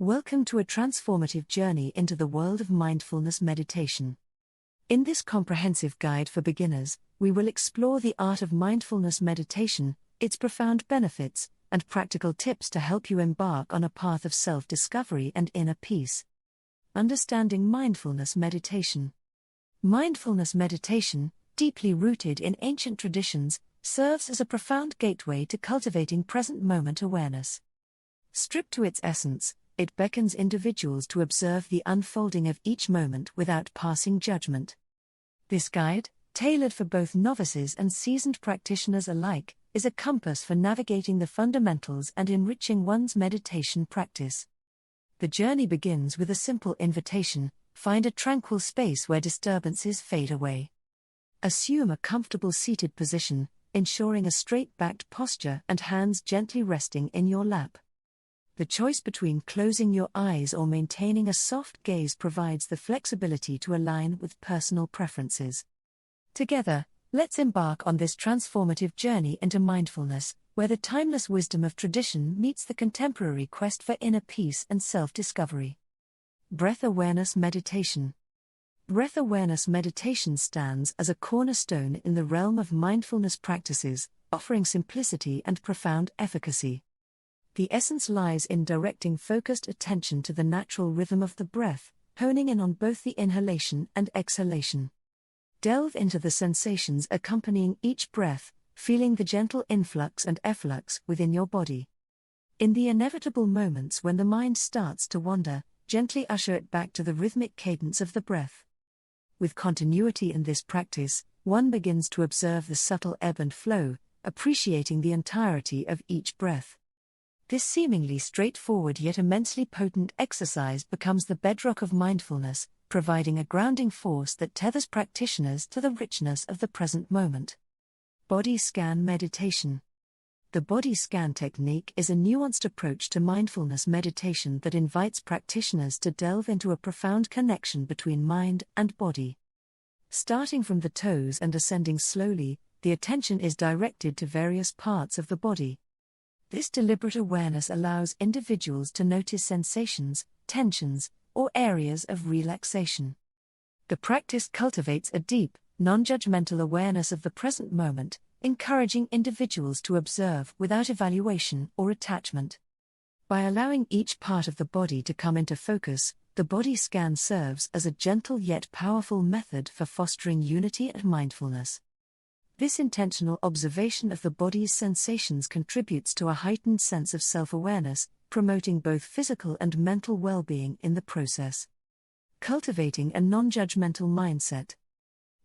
Welcome to a transformative journey into the world of mindfulness meditation. In this comprehensive guide for beginners, we will explore the art of mindfulness meditation, its profound benefits, and practical tips to help you embark on a path of self-discovery and inner peace. Understanding mindfulness meditation. Mindfulness meditation, deeply rooted in ancient traditions, serves as a profound gateway to cultivating present-moment awareness. Stripped to its essence, it beckons individuals to observe the unfolding of each moment without passing judgment. This guide, tailored for both novices and seasoned practitioners alike, is a compass for navigating the fundamentals and enriching one's meditation practice. The journey begins with a simple invitation: find a tranquil space where disturbances fade away. Assume a comfortable seated position, ensuring a straight-backed posture and hands gently resting in your lap. The choice between closing your eyes or maintaining a soft gaze provides the flexibility to align with personal preferences. Together, let's embark on this transformative journey into mindfulness, where the timeless wisdom of tradition meets the contemporary quest for inner peace and self-discovery. Breath awareness meditation. Breath awareness meditation stands as a cornerstone in the realm of mindfulness practices, offering simplicity and profound efficacy. The essence lies in directing focused attention to the natural rhythm of the breath, honing in on both the inhalation and exhalation. Delve into the sensations accompanying each breath, feeling the gentle influx and efflux within your body. In the inevitable moments when the mind starts to wander, gently usher it back to the rhythmic cadence of the breath. With continuity in this practice, one begins to observe the subtle ebb and flow, appreciating the entirety of each breath. This seemingly straightforward yet immensely potent exercise becomes the bedrock of mindfulness, providing a grounding force that tethers practitioners to the richness of the present moment. Body scan meditation. The body scan technique is a nuanced approach to mindfulness meditation that invites practitioners to delve into a profound connection between mind and body. Starting from the toes and ascending slowly, the attention is directed to various parts of the body. This deliberate awareness allows individuals to notice sensations, tensions, or areas of relaxation. The practice cultivates a deep, non-judgmental awareness of the present moment, encouraging individuals to observe without evaluation or attachment. By allowing each part of the body to come into focus, the body scan serves as a gentle yet powerful method for fostering unity and mindfulness. This intentional observation of the body's sensations contributes to a heightened sense of self-awareness, promoting both physical and mental well-being in the process. Cultivating a non-judgmental mindset.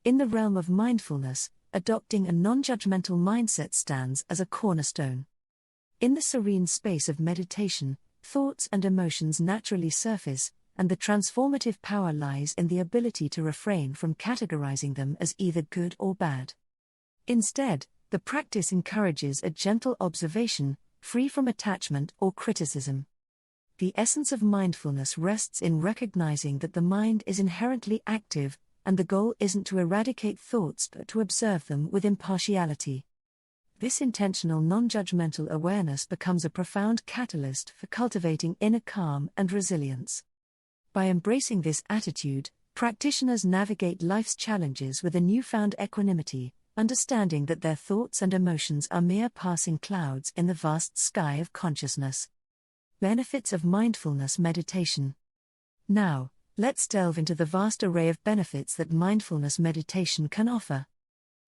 In the realm of mindfulness, adopting a non-judgmental mindset stands as a cornerstone. In the serene space of meditation, thoughts and emotions naturally surface, and the transformative power lies in the ability to refrain from categorizing them as either good or bad. Instead, the practice encourages a gentle observation, free from attachment or criticism. The essence of mindfulness rests in recognizing that the mind is inherently active, and the goal isn't to eradicate thoughts but to observe them with impartiality. This intentional non-judgmental awareness becomes a profound catalyst for cultivating inner calm and resilience. By embracing this attitude, practitioners navigate life's challenges with a newfound equanimity, understanding that their thoughts and emotions are mere passing clouds in the vast sky of consciousness. Benefits of mindfulness meditation. Now, let's delve into the vast array of benefits that mindfulness meditation can offer.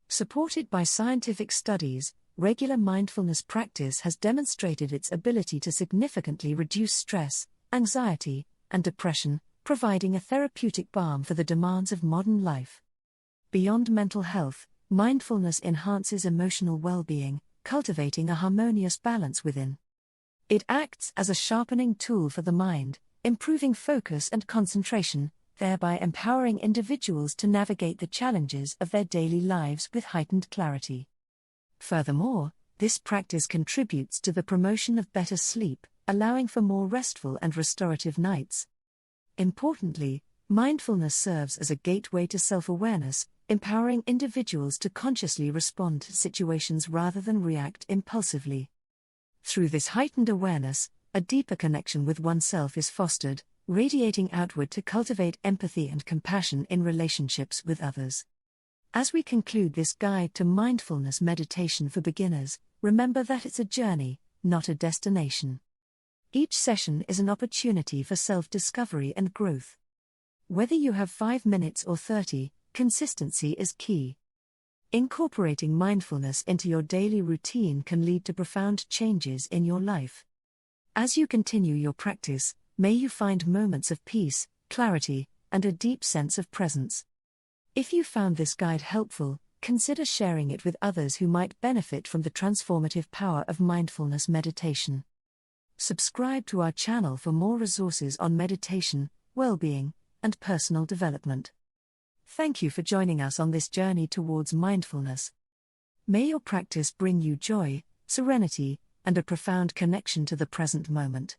Supported by scientific studies, regular mindfulness practice has demonstrated its ability to significantly reduce stress, anxiety, and depression, providing a therapeutic balm for the demands of modern life. Beyond mental health, mindfulness enhances emotional well-being, cultivating a harmonious balance within. It acts as a sharpening tool for the mind, improving focus and concentration, thereby empowering individuals to navigate the challenges of their daily lives with heightened clarity. Furthermore, this practice contributes to the promotion of better sleep, allowing for more restful and restorative nights. Importantly, mindfulness serves as a gateway to self-awareness, empowering individuals to consciously respond to situations rather than react impulsively. Through this heightened awareness, a deeper connection with oneself is fostered, radiating outward to cultivate empathy and compassion in relationships with others. As we conclude this guide to mindfulness meditation for beginners, remember that it's a journey, not a destination. Each session is an opportunity for self-discovery and growth. Whether you have 5 minutes or 30, consistency is key. Incorporating mindfulness into your daily routine can lead to profound changes in your life. As you continue your practice, may you find moments of peace, clarity, and a deep sense of presence. If you found this guide helpful, consider sharing it with others who might benefit from the transformative power of mindfulness meditation. Subscribe to our channel for more resources on meditation, well-being, and personal development. Thank you for joining us on this journey towards mindfulness. May your practice bring you joy, serenity, and a profound connection to the present moment.